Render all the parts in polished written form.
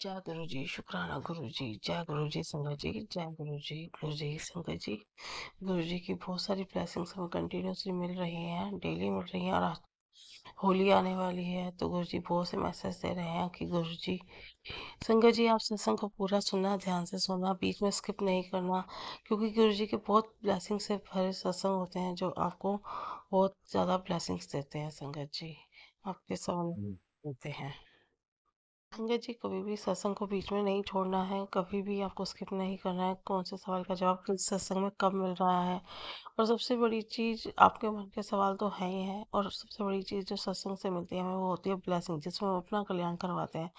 जय गुरु जी, शुक्राना गुरु जी, जय गुरु जी संगत जी, जय गुरु जी संगत जी। गुरु जी की बहुत सारी ब्लेसिंग्स हमें कंटिन्यूसली मिल रही हैं, डेली मिल रही हैं। और आज होली आने वाली है तो गुरु जी बहुत से मैसेज दे रहे हैं कि गुरु जी संगत जी आप सत्संग को पूरा सुनना, ध्यान से सुनना, बीच में स्किप नहीं करना, क्योंकि गुरु जी के बहुत ब्लेसिंग से भरे सत्संग होते हैं जो आपको बहुत ज़्यादा ब्लेसिंग्स देते हैं। संगत जी आपके सवाल देते हैं। संगत जी कभी भी सत्संग को बीच में नहीं छोड़ना है, कभी भी आपको स्किप नहीं करना है। कौन से सवाल का जवाब किस सत्संग में कब मिल रहा है, और सबसे बड़ी चीज़ आपके मन के सवाल तो है ही है, और सबसे बड़ी चीज़ जो सत्संग से मिलती है हमें वो होती है ब्लेसिंग, जिसमें हम अपना कल्याण करवाते हैं,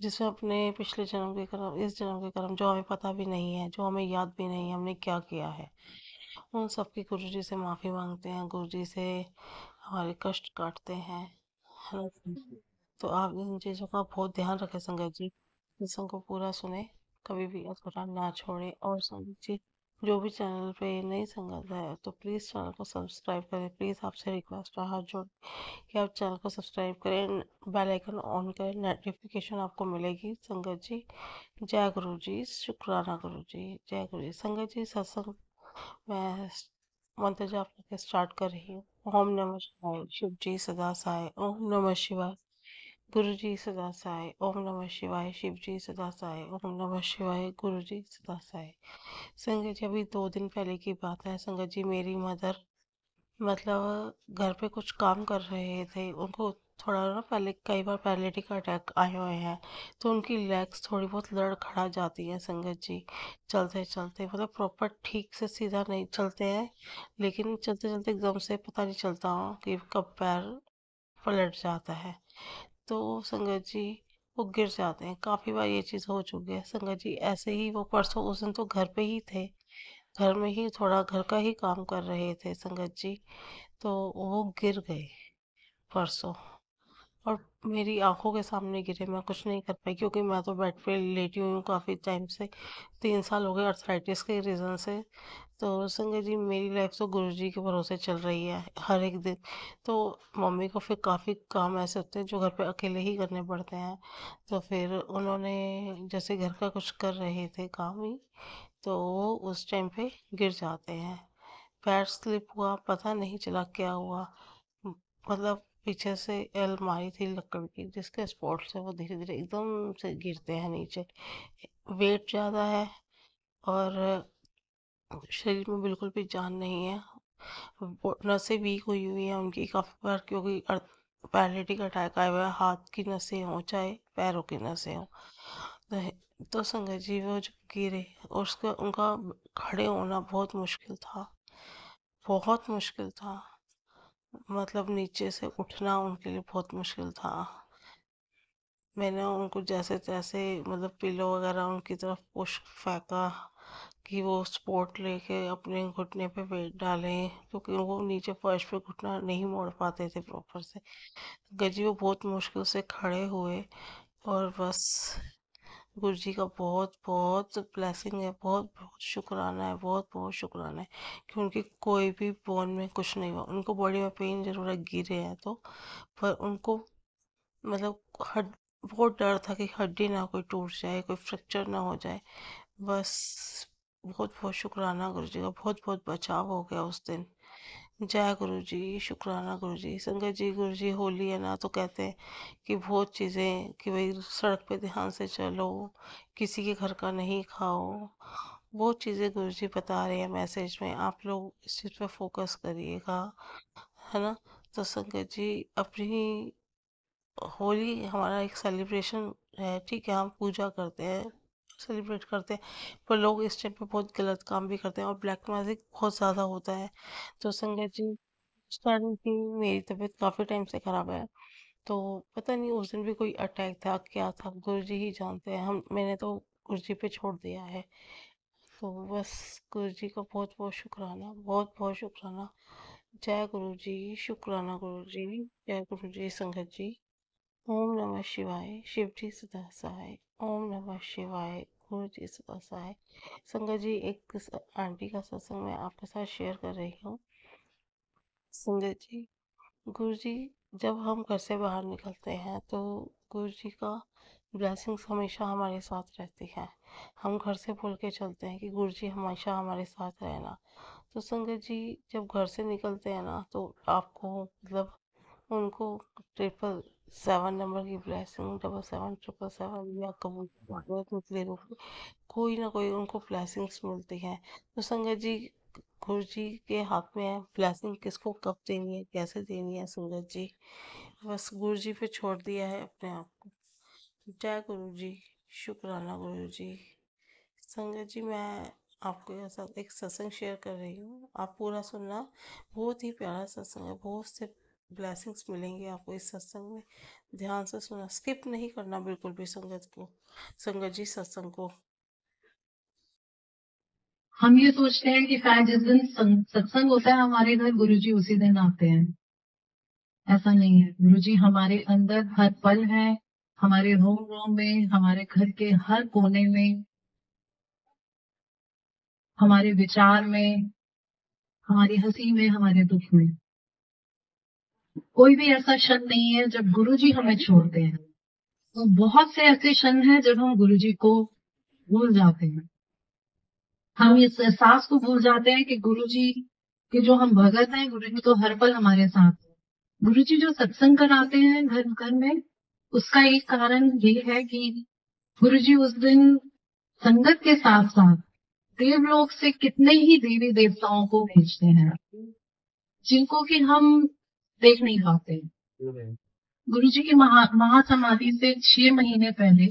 जिसमें अपने पिछले जन्म के कर्म, इस जन्म के कर्म जो हमें पता भी नहीं है, जो हमें याद भी नहीं है हमने क्या किया है, उन सब की गुरु जी से माफ़ी मांगते हैं, गुरु जी से हमारे कष्ट काटते हैं, है ना। तो आप इन चीज़ों का बहुत ध्यान रखें संगत जी, सत्संग को पूरा सुने, कभी भी अधूरा ना छोड़े। और संगत जी जो भी चैनल पे नई संगत है तो प्लीज़ चैनल को सब्सक्राइब करें। प्लीज़ आपसे रिक्वेस्ट है हाथ जोड़ कि आप चैनल को सब्सक्राइब करें, बेल आइकन ऑन करें, नोटिफिकेशन आपको मिलेगी। संगत जी जय गुरु जी, शुक्राना गुरु जी, जय गुरु जी। संगत जी सत्संग मैं मंत्र जाप करके स्टार्ट कर रही हूँ। ओम नमः शिवाय, शिव जी सदा सहाय। ओम नमः शिवाय, गुरु जी सदा सहाय। ओम नमः शिवाय, शिव जी सदा सहाय। ओम नमः शिवाय, गुरु जी सदा सहाय। संगत जी अभी 2 दिन पहले की बात है। संगत जी मेरी मदर मतलब घर पे कुछ काम कर रहे थे, उनको थोड़ा ना पहले कई बार पैरालिटिक अटैक आए हुए हैं, तो उनकी लेग्स थोड़ी बहुत लड़खड़ा जाती है। संगत जी चलते चलते मतलब प्रॉपर ठीक से सीधा नहीं चलते हैं, लेकिन चलते चलते एकदम से पता नहीं चलता कि कब पैर पलट जाता है। तो संगत जी वो गिर जाते हैं, काफ़ी बार ये चीज़ हो चुकी है। संगत जी ऐसे ही वो परसों उस दिन तो घर पे ही थे, घर में ही थोड़ा घर का ही काम कर रहे थे संगत जी, तो वो गिर गए परसों, और मेरी आंखों के सामने गिरे। मैं कुछ नहीं कर पाई क्योंकि मैं तो बेड पे लेटी हुई हूँ काफ़ी टाइम से, 3 साल हो गए अर्थराइटिस के रीज़न से। तो संगत जी मेरी लाइफ तो गुरु जी के भरोसे चल रही है हर एक दिन। तो मम्मी को फिर काफ़ी काम ऐसे होते हैं जो घर पे अकेले ही करने पड़ते हैं, तो फिर उन्होंने जैसे घर का कुछ कर रहे थे काम ही, तो वो उस टाइम पे गिर जाते हैं। पैर स्लिप हुआ, पता नहीं चला क्या हुआ। म- मतलब पीछे से अलमारी थी लकड़ की जिसके स्पॉट से वो धीरे धीरे एकदम से गिरते हैं नीचे। वेट ज़्यादा है और शरीर में बिल्कुल भी जान नहीं है। वो नसें वीक हुई हुई हैं उनकी काफ़ी बार, क्योंकि पैरालिटिक अटैक आया हुआ है। हाथ की नसें हों चाहे पैरों की नसें हों, तो संगत जी वो जो गिरे, और उसका उनका खड़े होना बहुत मुश्किल था, बहुत मुश्किल था। मतलब नीचे से उठना उनके लिए बहुत मुश्किल था। मैंने उनको जैसे तैसे मतलब पिलो वगैरह उनकी तरफ पुश फेंका कि वो सपोर्ट लेके अपने घुटने पे वेट डालें, क्योंकि वो नीचे फर्श पे घुटना नहीं मोड़ पाते थे प्रॉपर से। गजी वो बहुत मुश्किल से खड़े हुए, और बस गुरु जी का बहुत बहुत ब्लेसिंग है, बहुत बहुत शुक्राना है, बहुत बहुत शुक्राना है कि उनकी कोई भी बोन में कुछ नहीं हुआ। उनको बॉडी में पेन जरूर है, गिरे हैं तो, पर उनको मतलब हड बहुत डर था कि हड्डी ना कोई टूट जाए, कोई फ्रैक्चर ना हो जाए। बस बहुत बहुत शुक्राना गुरु जी का, बहुत बहुत बचाव हो गया उस दिन। जय गुरु जी, शुक्राना गुरु जी। संगत जी गुरु जी होली है ना तो कहते हैं कि बहुत चीज़ें कि भाई सड़क पे ध्यान से चलो, किसी के घर का नहीं खाओ, बहुत चीज़ें गुरु जी बता रहे हैं मैसेज में। आप लोग इस चीज़ पे फोकस करिएगा, है ना। तो संगत जी अपनी होली हमारा एक सेलिब्रेशन है, ठीक है, हम पूजा करते हैं, सेलिब्रेट करते हैं, पर लोग इस टाइम पे बहुत गलत काम भी करते हैं और ब्लैक मैजिक बहुत ज़्यादा होता है। तो संगत जी स्टार्टिंग की मेरी तबीयत काफ़ी टाइम से ख़राब है, तो पता नहीं उस दिन भी कोई अटैक था क्या था, गुरु जी ही जानते हैं। हम मैंने तो गुरु जी पे छोड़ दिया है। तो बस गुरु जी का बहुत बहुत शुक्राना, बहुत बहुत शुक्राना। जय गुरु जी, शुक्राना गुरु जी, जय गुरु जी संगत जी। ओम नमः शिवाय, शिव जी सदा सहाय। ओम नमः शिवाय, गुरु जी सदा सहाय। संगत जी एक आंटी का सत्संग मैं आपके साथ शेयर कर रही हूँ। संगत जी गुरु जी जब हम घर से बाहर निकलते हैं तो गुरु जी का ब्लेसिंग्स हमेशा हमारे साथ रहती है। हम घर से बोल के चलते हैं कि गुरु जी हमेशा हमारे साथ रहना। तो संगत जी जब घर से निकलते हैं ना तो आपको मतलब उनको 777 नंबर की ब्लेसिंग 777 या कबूल निकले रूप में कोई ना कोई उनको ब्लेसिंग्स मिलती हैं। तो संगत जी गुरु जी के हाथ में है ब्लेसिंग किसको कब देनी है कैसे देनी है। संगत जी बस गुरु जी पे छोड़ दिया है अपने आप को। जय गुरु जी। शुक्राना गुरु जी। संगत जी मैं आपके साथ एक सत्संग शेयर कर रही हूँ, आप पूरा सुनना। बहुत ही प्यारा सत्संग है, बहुत से ब्लेसिंग्स मिलेंगे आपको इस सत्संग में। ध्यान से सुना, स्किप नहीं करना बिल्कुल भी संगत जी सत्संग को। हम ये सोचते हैं कि शायद जिस दिन सत्संग होता है हमारे घर गुरुजी उसी दिन आते हैं। ऐसा नहीं है। गुरुजी हमारे अंदर हर पल है, हमारे रोम रोम में, हमारे घर के हर कोने में, हमारे विचार में, हमारी हंसी में, हमारे दुख में। कोई भी ऐसा क्षण नहीं है जब गुरुजी हमें छोड़ते हैं। तो बहुत से ऐसे क्षण हैं जब हम गुरुजी को भूल जाते हैं। हम इस एहसास को भूल जाते हैं कि गुरुजी के जो हम भगत हैं, गुरुजी तो हर पल हमारे साथ हैं। गुरुजी जो सत्संग कराते हैं घर घर में, उसका एक कारण ये है कि गुरुजी उस दिन संगत के साथ साथ देवलोक से कितने ही देवी देवताओं को भेजते हैं जिनको कि हम देख नहीं पाते। गुरुजी की महासमाधि से 6 महीने पहले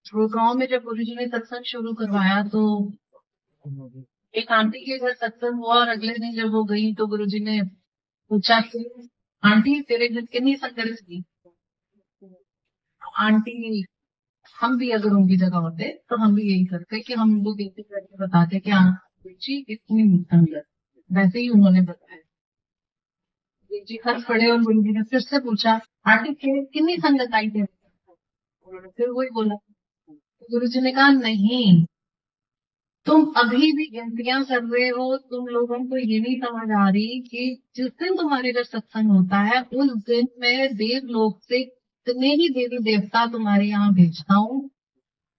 गुड़गांव में जब गुरुजी ने सत्संग शुरू करवाया तो एक आंटी के घर सत्संग हुआ और अगले दिन जब वो गई तो गुरुजी ने पूछा कि आंटी तेरे घर कितनी संगत थी। आंटी हम भी अगर उनकी जगह होते तो हम भी यही करते कि हम उनको गिनती करके बताते कि हाँ जी इतनी संगत। वैसे ही उन्होंने बताया। जी हंस पड़े और गुरुजी ने फिर से पूछा आंटी कितनी संगत आई थी। उन्होंने फिर वही बोला। गुरुजी ने कहा नहीं, तुम अभी भी गिनतियां कर रहे हो। तुम लोगों को ये नहीं समझ आ रही कि जिस दिन तुम्हारे इधर सत्संग होता है उस दिन मैं देवलोक से कितने ही देवी देवता तुम्हारे यहाँ भेजता हूँ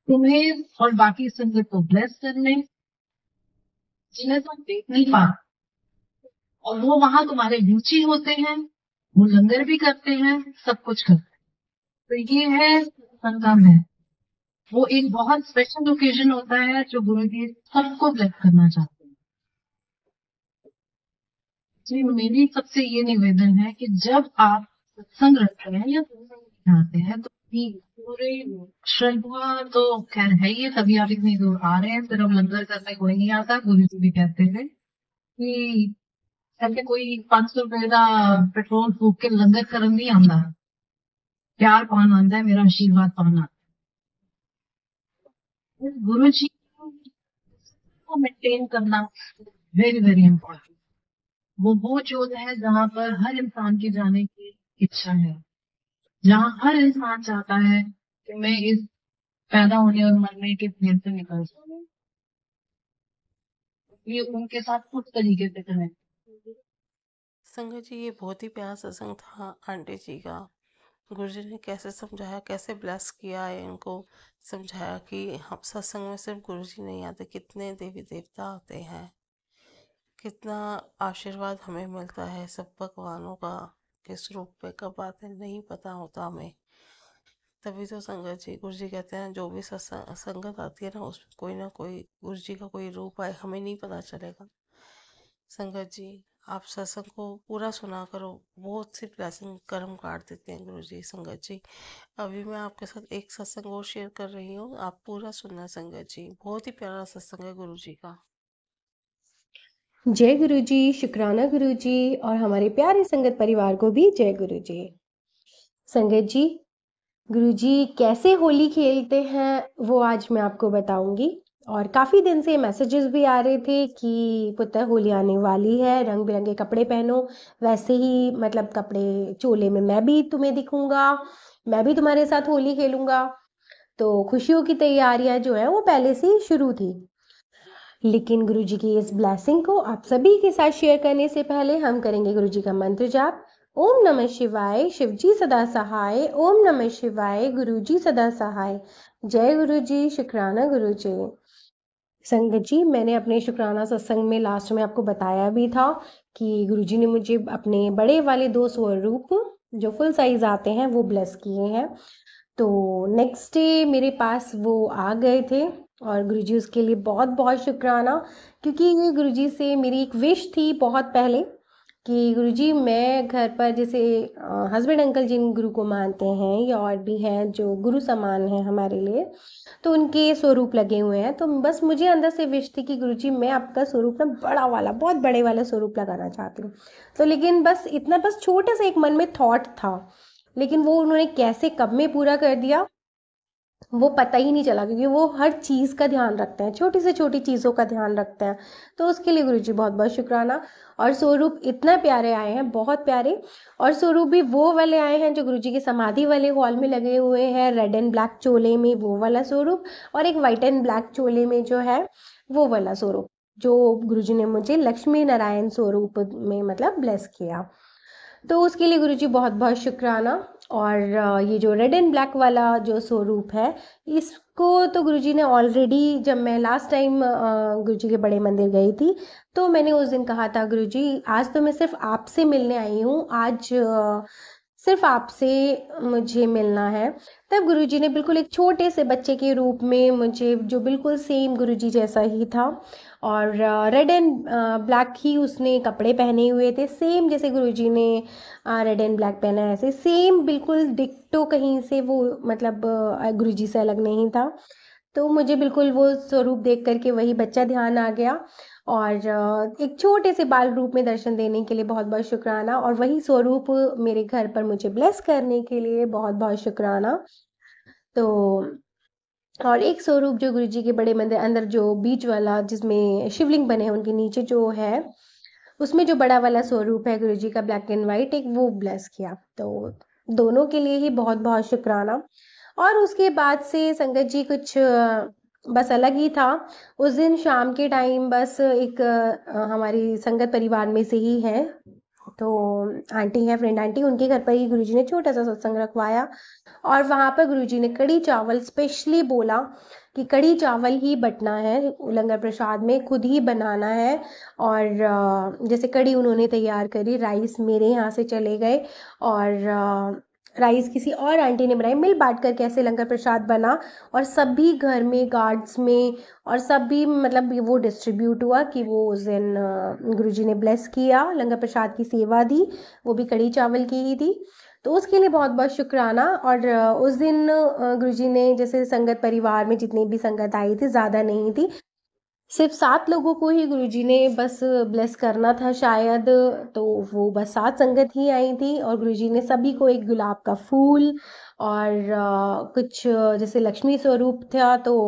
तुम्हें और बाकी संगत को ब्लेस करने, जिन्हें तुम देख नहीं पाते। और वो वहां तुम्हारे रुचि होते हैं, वो लंगर भी करते हैं, सब कुछ करते हैं। तो ये है संगम है। वो एक बहुत स्पेशल ओकेजन होता है जो गुरु जी सबको ब्लेस करना चाहते हैं। जी मेरी सबसे ये निवेदन है कि जब आप सत्संग रखते हैं या सत्संग आते हैं तो पूरे श्रद्धा तो खैर है, ये तभी आप इतनी दूर आ रहे हैं, सिर्फ लंगर करने कोई नहीं आता। गुरु जी भी कहते हैं कि करके कोई 500 रुपए का पेट्रोल फूक के लंगर करन नहीं आंदा, प्यार पान आंदा है, मेरा आशीर्वाद पाना। गुरु जी को मेंटेन करना वेरी वेरी इंपॉर्टेंट। वो जोत है जहाँ पर हर इंसान की जाने की इच्छा है, जहाँ हर इंसान चाहता है कि मैं इस पैदा होने और मरने के भेद से निकल सकूं। ये उनके साथ उस तरीके से करें। संगत जी ये बहुत ही प्यारा सत्संग था आंटी जी का। गुरुजी ने कैसे समझाया, कैसे ब्लेस किया है इनको, समझाया कि हम सत्संग में सिर्फ गुरुजी नहीं आते, कितने देवी देवता आते हैं, कितना आशीर्वाद हमें मिलता है सब भगवानों का, किस रूप में कब आते हैं नहीं पता होता हमें। तभी तो संगत जी गुरुजी कहते हैं जो भी संगत आती है ना उसमें कोई ना कोई गुरुजी का कोई रूप आए, हमें नहीं पता चलेगा। संगत जी आप सत्संग को पूरा सुना करो, बहुत सी ब्लेसिंग कर्म काट देते हैं गुरु जी। संगत जी अभी मैं आपके साथ एक सत्संग और शेयर कर रही हूँ, आप पूरा सुनना संगत जी, बहुत ही प्यारा सत्संग है गुरु जी का। जय गुरु जी, शुक्राना गुरु जी और हमारे प्यारे संगत परिवार को भी जय गुरु जी। संगत जी गुरु जी कैसे होली खेलते हैं वो आज मैं आपको बताऊंगी। और काफ़ी दिन से मैसेजेस भी आ रहे थे कि पुत्र होली आने वाली है, रंग बिरंगे कपड़े पहनो। वैसे ही मतलब कपड़े चोले में मैं भी तुम्हें दिखूंगा, मैं भी तुम्हारे साथ होली खेलूंगा। तो खुशियों की तैयारियां जो है वो पहले से ही शुरू थी। लेकिन गुरुजी की इस ब्लेसिंग को आप सभी के साथ शेयर करने से पहले हम करेंगे गुरुजी का मंत्र जाप। ओम नमः शिवाय, शिवजी सदा सहाय। ओम नमः शिवाय, गुरुजी सदा सहाय। जय गुरुजी, शुक्राना गुरुजी। संगत जी, मैंने अपने शुक्राना सत्संग में लास्ट में आपको बताया भी था कि गुरुजी ने मुझे अपने बड़े वाले 2 स्वरूप जो फुल साइज आते हैं वो ब्लेस किए हैं। तो नेक्स्ट डे मेरे पास वो आ गए थे और गुरुजी उसके लिए बहुत बहुत शुक्राना, क्योंकि ये गुरुजी से मेरी एक विश थी बहुत पहले कि गुरुजी मैं घर पर जैसे हस्बैंड अंकल जिन गुरु को मानते हैं या और भी हैं जो गुरु समान हैं हमारे लिए, तो उनके स्वरूप लगे हुए हैं। तो बस मुझे अंदर से विश थी कि गुरुजी मैं आपका स्वरूप ना बड़ा वाला, बहुत बड़े वाला स्वरूप लगाना चाहती हूँ। तो लेकिन बस इतना, बस छोटा सा एक मन में थॉट था, लेकिन वो उन्होंने कैसे कब में पूरा कर दिया वो पता ही नहीं चला, क्योंकि वो हर चीज़ का ध्यान रखते हैं, छोटी से छोटी चीज़ों का ध्यान रखते हैं। तो उसके लिए गुरुजी बहुत बहुत शुक्राना। और स्वरूप इतना प्यारे आए हैं, बहुत प्यारे। और स्वरूप भी वो वाले आए हैं जो गुरुजी के समाधि वाले हॉल में लगे हुए हैं, रेड एंड ब्लैक चोले में वो वाला स्वरूप, और एक वाइट एंड ब्लैक चोले में जो है वो वाला स्वरूप जो गुरुजी ने मुझे लक्ष्मी नारायण स्वरूप में मतलब ब्लेस किया। तो उसके लिए गुरुजी बहुत बहुत शुक्राना। और ये जो रेड एंड ब्लैक वाला जो स्वरूप है, इसको तो गुरुजी ने ऑलरेडी, जब मैं लास्ट टाइम गुरुजी के बड़े मंदिर गई थी तो मैंने उस दिन कहा था गुरुजी आज तो मैं सिर्फ आपसे मिलने आई हूँ, आज सिर्फ आपसे मुझे मिलना है। तब गुरुजी ने बिल्कुल एक छोटे से बच्चे के रूप में मुझे, जो बिल्कुल सेम गुरुजी जैसा ही था, और रेड एंड ब्लैक ही उसने कपड़े पहने हुए थे, सेम जैसे गुरुजी ने रेड एंड ब्लैक पहना है, ऐसे सेम बिल्कुल डिक्टो, कहीं से वो मतलब गुरुजी से अलग नहीं था। तो मुझे बिल्कुल वो स्वरूप देख करके वही बच्चा ध्यान आ गया, और एक छोटे से बाल रूप में दर्शन देने के लिए बहुत बहुत शुक्राना, और वही स्वरूप मेरे घर पर मुझे ब्लेस करने के लिए बहुत बहुत शुक्राना। तो और एक स्वरूप जो गुरुजी के बड़े मंदिर अंदर जो बीच वाला जिसमें शिवलिंग बने हैं उनके नीचे जो है, उसमें जो बड़ा वाला स्वरूप है गुरुजी का ब्लैक एंड व्हाइट, एक वो ब्लेस किया। तो दोनों के लिए ही बहुत बहुत शुक्राना। और उसके बाद से संगत जी कुछ बस अलग ही था। उस दिन शाम के टाइम बस एक हमारी संगत परिवार में से ही है, तो आंटी है, फ्रेंड आंटी, उनके घर पर ही गुरुजी ने छोटा सा सत्संग रखवाया। और वहाँ पर गुरुजी ने कड़ी चावल स्पेशली बोला कि कड़ी चावल ही बटना है लंगर प्रसाद में, खुद ही बनाना है। और जैसे कड़ी उन्होंने तैयार करी, राइस मेरे यहाँ से चले गए, और राइस किसी और आंटी ने बनाई, मिल बांट कर कैसे लंगर प्रसाद बना, और सभी घर में, गार्ड्स में, और सभी मतलब वो डिस्ट्रीब्यूट हुआ कि वो उस दिन गुरुजी ने ब्लेस किया, लंगर प्रसाद की सेवा दी, वो भी कड़ी चावल की ही थी। तो उसके लिए बहुत बहुत शुक्राना। और उस दिन गुरुजी ने जैसे संगत परिवार में जितनी भी संगत आई थी, ज़्यादा नहीं थी, सिर्फ 7 लोगों को ही गुरुजी ने बस ब्लेस करना था शायद, तो वो बस 7 संगत ही आई थी, और गुरुजी ने सभी को एक गुलाब का फूल और कुछ जैसे लक्ष्मी स्वरूप था तो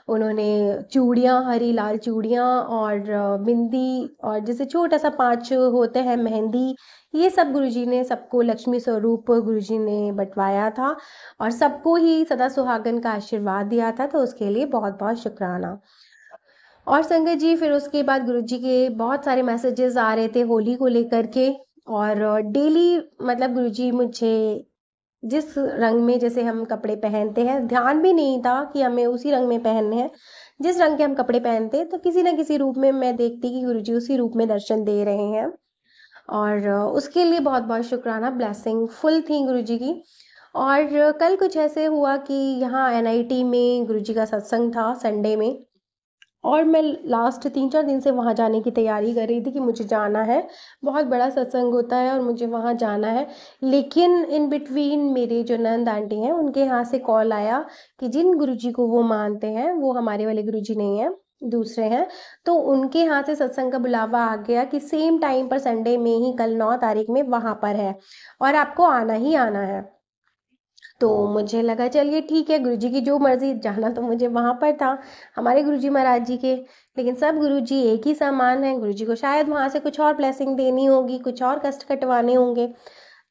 उन्होंने चूड़ियाँ, हरी लाल चूड़ियाँ और बिंदी, और जैसे छोटा सा 5 होते हैं मेहंदी, ये सब गुरुजी ने सबको लक्ष्मी स्वरूप गुरुजी ने बंटवाया था, और सबको ही सदा सुहागन का आशीर्वाद दिया था। तो उसके लिए बहुत बहुत शुक्राना। और संगत जी फिर उसके बाद गुरुजी के बहुत सारे मैसेजेस आ रहे थे होली को लेकर के, और डेली मतलब गुरुजी मुझे जिस रंग में जैसे हम कपड़े पहनते हैं, ध्यान भी नहीं था कि हमें उसी रंग में पहनने हैं, जिस रंग के हम कपड़े पहनते हैं तो किसी ना किसी रूप में मैं देखती कि गुरुजी उसी रूप में दर्शन दे रहे हैं। और उसके लिए बहुत बहुत शुक्राना, ब्लेसिंग फुल थी गुरुजी की। और कल कुछ ऐसे हुआ कि यहाँ एनआईटी में गुरुजी का सत्संग था संडे में, और मैं लास्ट 3-4 दिन से वहाँ जाने की तैयारी कर रही थी कि मुझे जाना है, बहुत बड़ा सत्संग होता है और मुझे वहाँ जाना है। लेकिन इन बिटवीन मेरे जो नंद आंटी हैं उनके यहाँ से कॉल आया कि जिन गुरुजी को वो मानते हैं वो हमारे वाले गुरुजी नहीं हैं, दूसरे हैं। तो उनके यहाँ से सत्संग का बुलावा आ गया कि सेम टाइम पर संडे में ही कल 9 तारीख में वहाँ पर है और आपको आना ही आना है। तो मुझे लगा चलिए ठीक है, गुरुजी की जो मर्जी, जाना तो मुझे वहाँ पर था हमारे गुरुजी महाराज जी के। लेकिन सब गुरुजी एक ही समान है, गुरुजी को शायद वहाँ से कुछ और ब्लेसिंग देनी होगी, कुछ और कष्ट कटवाने होंगे।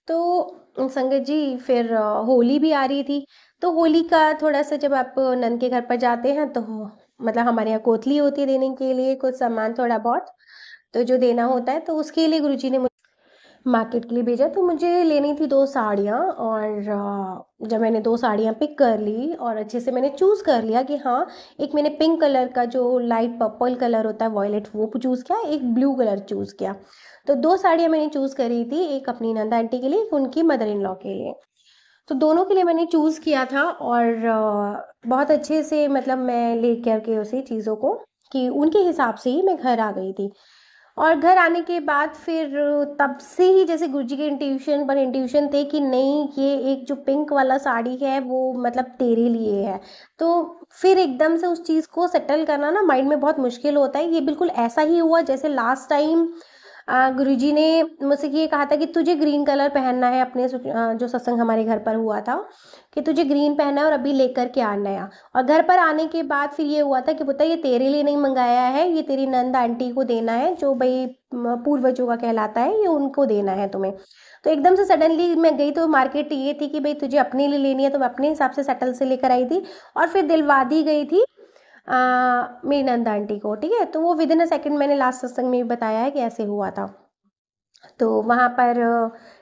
तो संगत जी फिर होली भी आ रही थी, तो होली का थोड़ा सा जब आप नंद के घर पर जाते हैं तो मतलब हमारे यहाँ कोतली होती है देने के लिए कुछ सामान थोड़ा बहुत, तो जो देना होता है तो उसके लिए गुरुजी ने मार्केट के लिए भेजा। तो मुझे लेनी थी 2 साड़ियाँ, और जब मैंने 2 साड़ियाँ पिक कर ली और अच्छे से मैंने चूज़ कर लिया कि हाँ, एक मैंने पिंक कलर का जो लाइट पर्पल कलर होता है वॉयलेट, वो चूज़ किया, एक ब्लू कलर चूज़ किया। तो 2 साड़ियाँ मैंने चूज़ करी थी, एक अपनी नंदा आंटी के लिए, एक उनकी मदर इन लॉ के लिए। तो दोनों के लिए मैंने चूज़ किया था, और बहुत अच्छे से मतलब मैं ले करके उसी चीज़ों को कि उनके हिसाब से ही मैं घर आ गई थी। और घर आने के बाद फिर तब से ही जैसे गुरुजी के इंट्यूशन थे कि नहीं, ये एक जो पिंक वाला साड़ी है वो मतलब तेरे लिए है। तो फिर एकदम से उस चीज़ को सेटल करना ना माइंड में बहुत मुश्किल होता है। ये बिल्कुल ऐसा ही हुआ जैसे लास्ट टाइम गुरुजी ने मुझसे ये कहा था कि तुझे ग्रीन कलर पहनना है, अपने जो सत्संग हमारे घर पर हुआ था कि तुझे ग्रीन पहनना है और अभी लेकर के आना है। और घर पर आने के बाद फिर ये हुआ था कि पुत्र ये तेरे लिए नहीं मंगाया है, ये तेरी नंद आंटी को देना है, जो भाई पूर्वजों का कहलाता है, ये उनको देना है तुम्हें। तो एकदम से सडनली मैं गई तो मार्केट ये थी कि भाई तुझे अपने लिए लेनी है, तो मैं अपने हिसाब से सेटल से लेकर आई थी और फिर दिलवा दी गई थी मेरी नंद आंटी को। ठीक है, तो वो विद इन अ सेकेंड मैंने लास्ट सत्संग में भी बताया है कि ऐसे हुआ था। तो वहाँ पर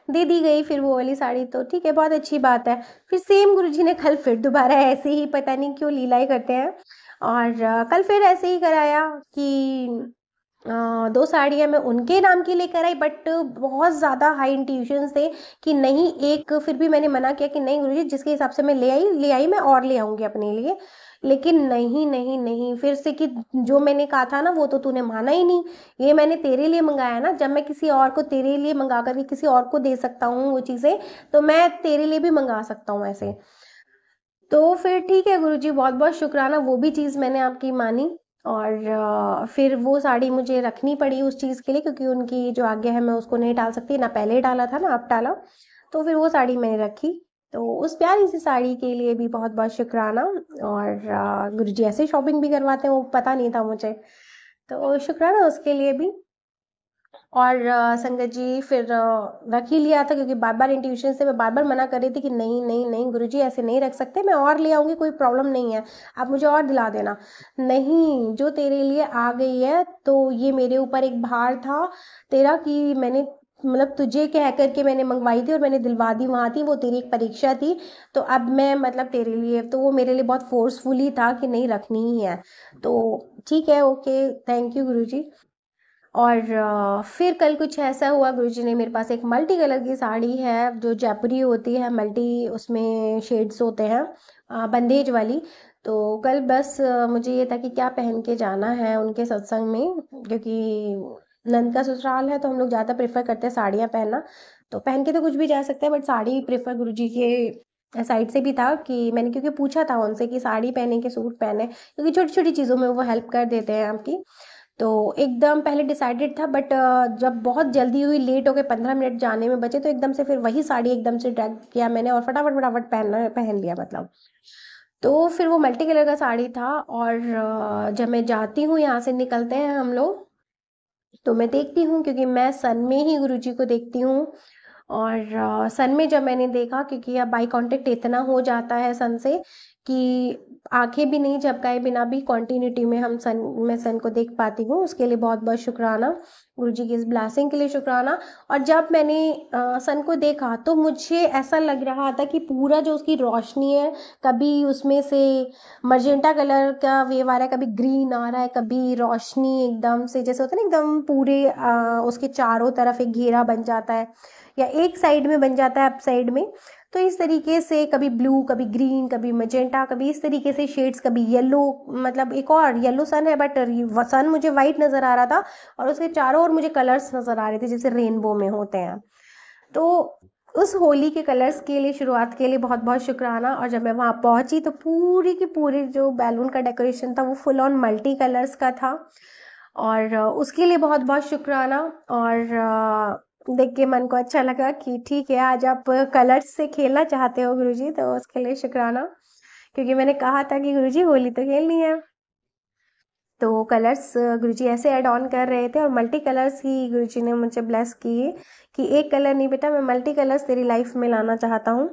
दे दी गई फिर वो वाली साड़ी। तो ठीक है, बहुत अच्छी बात है। फिर सेम गुरुजी ने कल फिर दोबारा ऐसे ही, पता नहीं क्यों लीला ही करते हैं, और कल फिर ऐसे ही कराया कि 2 साड़ियाँ मैं उनके नाम की लेकर आई, बट बहुत ज़्यादा हाई इंट्यूशंस थे कि नहीं, एक फिर भी मैंने मना किया कि नहीं गुरुजी, जिसके हिसाब से मैं ले आई मैं और ले आऊँगी अपने लिए। लेकिन नहीं नहीं नहीं, फिर से कि जो मैंने कहा था ना वो तो तूने माना ही नहीं, ये मैंने तेरे लिए मंगाया ना, जब मैं किसी और को तेरे लिए मंगा करके किसी और को दे सकता हूँ वो चीज़ें, तो मैं तेरे लिए भी मंगा सकता हूँ ऐसे। तो फिर ठीक है गुरुजी, बहुत बहुत शुक्राना, वो भी चीज़ मैंने आपकी मानी। और फिर वो साड़ी मुझे रखनी पड़ी उस चीज़ के लिए, क्योंकि उनकी जो आज्ञा है मैं उसको नहीं टाल सकती, ना पहले डाला था ना अब टाला। तो फिर वो साड़ी मैंने रखी। तो उस प्यारी सी साड़ी के लिए भी बहुत बहुत शुक्राना। और गुरुजी ऐसे शॉपिंग भी करवाते हैं, वो पता नहीं था मुझे, तो शुक्राना उसके लिए भी। और संगत जी फिर रख ही लिया था, क्योंकि बार बार इंट्यूशन से मैं बार बार मना कर रही थी कि नहीं नहीं नहीं गुरुजी, ऐसे नहीं रख सकते, मैं और ले आऊंगी, कोई प्रॉब्लम नहीं है, आप मुझे और दिला देना। नहीं, जो तेरे लिए आ गई है तो ये मेरे ऊपर एक भार था तेरा कि मैंने मतलब तुझे कह करके मैंने मंगवाई थी और मैंने दिलवा दी वहां थी, वो तेरी एक परीक्षा थी। तो अब मैं मतलब तेरे लिए, तो वो मेरे लिए बहुत फोर्सफुली था कि नहीं रखनी ही है। तो ठीक है, ओके, थैंक यू गुरुजी। और फिर कल कुछ ऐसा हुआ, गुरुजी ने मेरे पास एक मल्टी कलर की साड़ी है जो जयपुरी होती है, मल्टी उसमें शेड्स होते हैं, बंदेज वाली। तो कल बस मुझे ये था कि क्या पहन के जाना है उनके सत्संग में, क्योंकि नंद का ससुराल है तो हम लोग ज़्यादा प्रेफर करते हैं साड़ियाँ पहनना। तो पहन के तो कुछ भी जा सकते हैं, बट साड़ी प्रेफर गुरुजी के साइड से भी था कि मैंने, क्योंकि पूछा था उनसे कि साड़ी पहने के सूट पहने, क्योंकि छोटी छोटी चीज़ों में वो हेल्प कर देते हैं आपकी। तो एकदम पहले डिसाइडेड था, बट जब बहुत जल्दी हुई, लेट हो गए, 15 मिनट जाने में बचे, तो एकदम से फिर वही साड़ी एकदम से ड्रैग किया मैंने और फटाफट फटाफट पहन लिया मतलब। तो फिर वो मल्टी कलर का साड़ी था। और जब मैं जाती हूँ, यहाँ से निकलते हैं हम लोग, तो मैं देखती हूँ, क्योंकि मैं सन में ही गुरुजी को देखती हूँ। और सन में जब मैंने देखा, क्योंकि अब आई कांटेक्ट इतना हो जाता है सन से कि आंखें भी नहीं झपकाए बिना भी कंटिन्यूटी में मैं सन को देख पाती हूँ, उसके लिए बहुत बहुत शुक्राना, गुरुजी की इस ब्लेसिंग के लिए शुक्राना। और जब मैंने सन को देखा तो मुझे ऐसा लग रहा था कि पूरा जो उसकी रोशनी है, कभी उसमें से मजेंटा कलर का वेव आ रहा है, कभी ग्रीन आ रहा है, कभी रोशनी एकदम से जैसे होता है ना, एकदम पूरे उसके चारों तरफ एक घेरा बन जाता है, या एक साइड में बन जाता है अप साइड में। तो इस तरीके से कभी ब्लू, कभी ग्रीन, कभी मजेंटा, कभी इस तरीके से शेड्स, कभी येलो, मतलब एक और येलो सन है बट सन मुझे वाइट नजर आ रहा था, और उसके चारों ओर मुझे कलर्स नजर आ रहे थे जैसे रेनबो में होते हैं। तो उस होली के कलर्स के लिए, शुरुआत के लिए बहुत बहुत शुक्राना। और जब मैं वहाँ पहुंची तो पूरी की पूरी जो बैलून का डेकोरेशन था वो फुल ऑन मल्टी कलर्स का था, और उसके लिए बहुत बहुत शुक्राना। और देख के मन को अच्छा लगा कि ठीक है, आज आप कलर्स से खेलना चाहते हो गुरुजी, तो उसके लिए शुक्राना, क्योंकि मैंने कहा था कि गुरुजी होली तो खेलनी है। तो कलर्स गुरुजी ऐसे ऐड ऑन कर रहे थे, और मल्टी कलर्स ही गुरुजी ने मुझे ब्लेस किए कि एक कलर नहीं बेटा, मैं मल्टी कलर्स तेरी लाइफ में लाना चाहता हूँ,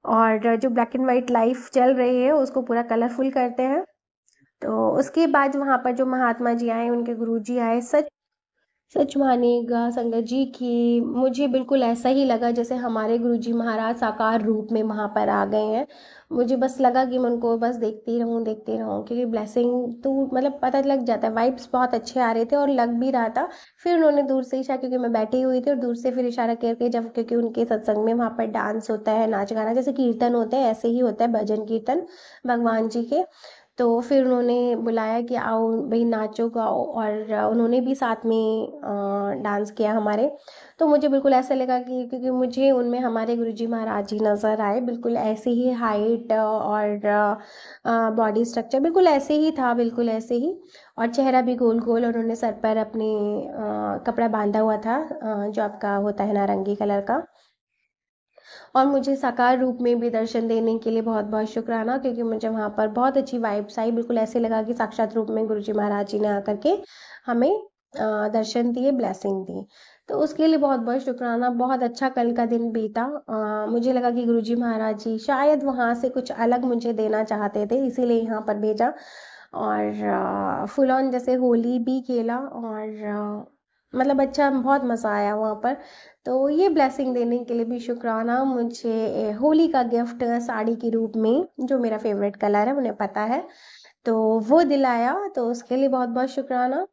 और जो ब्लैक एंड वाइट लाइफ चल रही है उसको पूरा कलरफुल करते हैं। तो उसके बाद वहाँ पर जो महात्मा जी आए, उनके गुरुजी आए, सच सच मानिएगा संगत जी कि मुझे बिल्कुल ऐसा ही लगा जैसे हमारे गुरुजी महाराज साकार रूप में वहाँ पर आ गए हैं। मुझे बस लगा कि मैं उनको बस देखती रहूँ क्योंकि ब्लेसिंग तो मतलब पता लग जाता है, वाइब्स बहुत अच्छे आ रहे थे और लग भी रहा था। फिर उन्होंने दूर से इशारा, क्योंकि मैं बैठी हुई थी और दूर से फिर इशारा करके, जब क्योंकि उनके सत्संग में वहाँ पर डांस होता है, नाच गाना, जैसे कीर्तन होते हैं ऐसे ही होता है, भजन कीर्तन भगवान जी के। तो फिर उन्होंने बुलाया कि आओ भाई नाचो गाओ, और उन्होंने भी साथ में डांस किया हमारे। तो मुझे बिल्कुल ऐसा लगा कि क्योंकि मुझे उनमें हमारे गुरुजी महाराज जी नज़र आए, बिल्कुल ऐसे ही हाइट और बॉडी स्ट्रक्चर बिल्कुल ऐसे ही था, बिल्कुल ऐसे ही। और चेहरा भी गोल गोल, और उन्होंने सर पर अपने कपड़ा बांधा हुआ था, जो आपका होता है नारंगी कलर का। और मुझे साकार रूप में भी दर्शन देने के लिए बहुत बहुत शुक्राना, क्योंकि मुझे वहाँ पर बहुत अच्छी वाइब्स आई, बिल्कुल ऐसे लगा कि साक्षात रूप में गुरुजी महाराज जी ने आकर के हमें दर्शन दिए, ब्लेसिंग दी। तो उसके लिए बहुत बहुत शुक्राना। बहुत अच्छा कल का दिन बीता। मुझे लगा कि गुरुजी महाराज जी शायद वहाँ से कुछ अलग मुझे देना चाहते थे, इसीलिए यहाँ पर भेजा। और फुल ऑन जैसे होली भी खेला, और मतलब अच्छा बहुत मज़ा आया वहाँ पर। तो ये ब्लेसिंग देने के लिए भी शुक्राना। मुझे होली का गिफ्ट साड़ी के रूप में, जो मेरा फेवरेट कलर है उन्हें पता है, तो वो दिलाया, तो उसके लिए बहुत बहुत शुक्राना।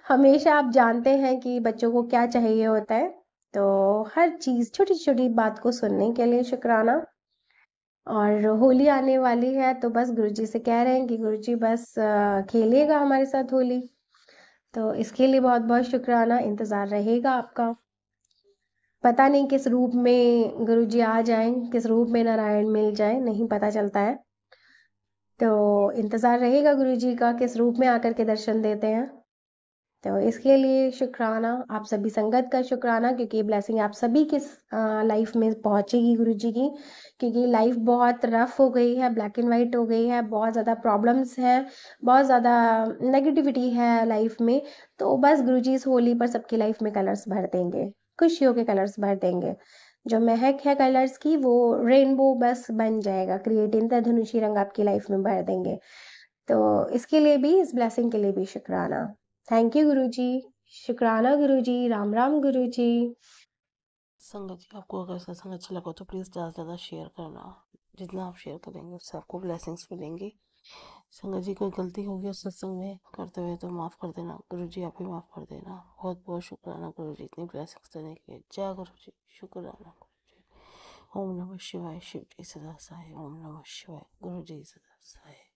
हमेशा आप जानते हैं कि बच्चों को क्या चाहिए होता है, तो हर चीज़ छोटी छोटी बात को सुनने के लिए शुक्राना। और होली आने वाली है, तो बस गुरुजी से कह रहे हैं कि गुरुजी बस खेलिएगा हमारे साथ होली। तो इसके लिए बहुत बहुत शुक्राना, इंतज़ार रहेगा आपका। पता नहीं किस रूप में गुरुजी आ जाएं, किस रूप में नारायण मिल जाए, नहीं पता चलता है। तो इंतज़ार रहेगा गुरुजी का, किस रूप में आकर के दर्शन देते हैं। तो इसके लिए शुक्राना, आप सभी संगत का शुक्राना, क्योंकि ये ब्लेसिंग आप सभी की लाइफ में पहुंचेगी गुरुजी की, क्योंकि लाइफ बहुत रफ हो गई है, ब्लैक एंड वाइट हो गई है, बहुत ज़्यादा प्रॉब्लम्स हैं, बहुत ज़्यादा नेगेटिविटी है लाइफ में। तो बस गुरुजी इस होली पर सबकी लाइफ में कलर्स भर देंगे, खुशियों के कलर्स भर देंगे। जो महक है कलर्स की, वो रेनबो बस बन जाएगा, क्रिएट इंद्रधनुषी रंग आपकी लाइफ में भर देंगे। तो इसके लिए भी, इस ब्लेसिंग के लिए भी शुक्राना। थैंक यू गुरुजी। शुक्राना गुरुजी। राम राम गुरुजी। संगत जी, आपको अगर सत्संग अच्छा लगा तो प्लीज़ ज़्यादा से ज़्यादा शेयर करना। जितना आप शेयर करेंगे उससे आपको ब्लेसिंग्स मिलेंगी। संगत जी, कोई गलती होगी उस सत्संग में करते हुए तो माफ़ कर देना। गुरु जी आप भी माफ़ कर देना। बहुत बहुत शुक्राना गुरु जी, इतनी ब्लेसिंग्स देने के लिए। जय गुरु जी। शुक्राना गुरु जी। ओम नमः शिवाय। शिव जी सदा सहाय। ओम नमः शिवाय। गुरु जी सदा सहाय।